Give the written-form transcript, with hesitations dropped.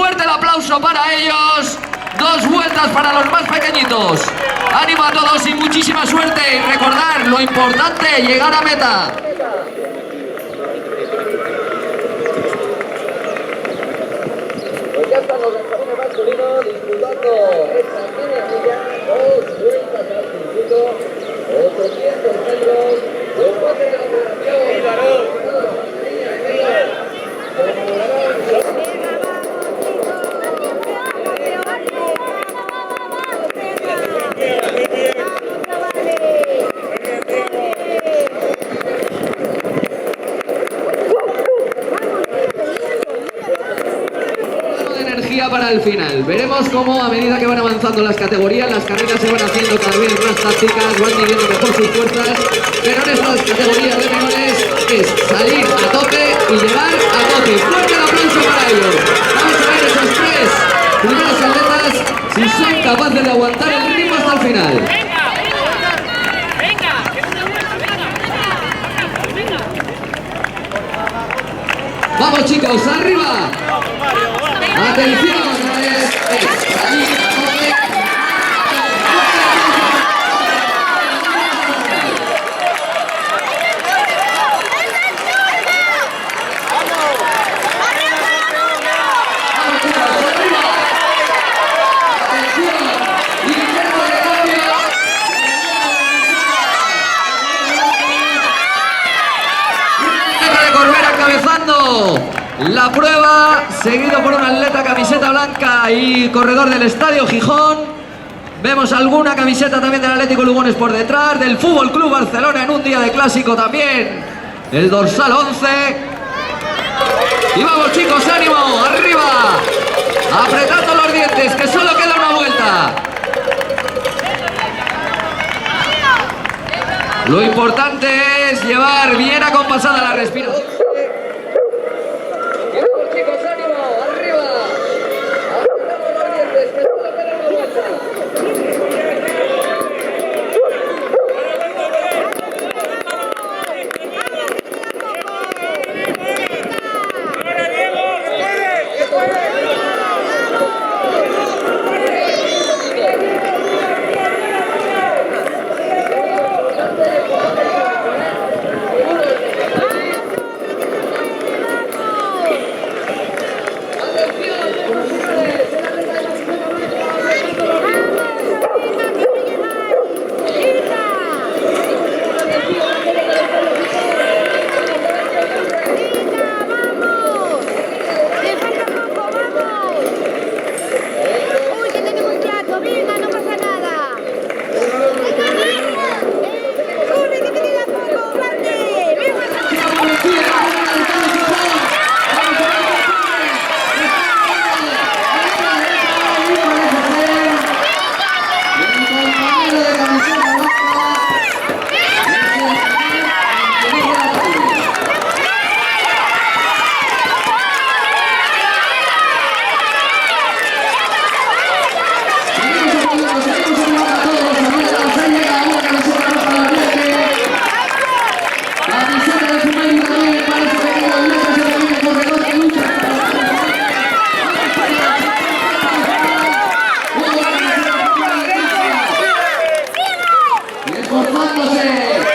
Fuerte el aplauso para ellos. 2 vueltas para los más pequeñitos. Ánimo a todos y muchísima suerte. Y recordar lo importante, llegar a meta. Pues ya están los escalones masculinos disfrutando esta energía, 2 vueltas al circuito, 800 metros, los pases de la federación. Para el final. Veremos cómo a medida que van avanzando las categorías, las carreras se van haciendo cada vez más tácticas, van midiendo mejor sus fuerzas, pero en estas categorías de menores es salir a tope y llegar a tope. Fuerte el aplauso para ellos. Vamos a ver esos 3 primeros atletas si son capaces de aguantar el ritmo hasta el final. Vamos chicos, arriba. Atención, es salir a tope. La prueba, seguido por un atleta camiseta blanca y corredor del Estadio Gijón. Vemos alguna camiseta también del Atlético Lugones por detrás, del Fútbol Club Barcelona en un día de clásico también, el dorsal 11. Y vamos chicos, ánimo, arriba, apretando los dientes, que solo queda una vuelta. Lo importante es llevar bien acompasada la respiración. Esforzándose.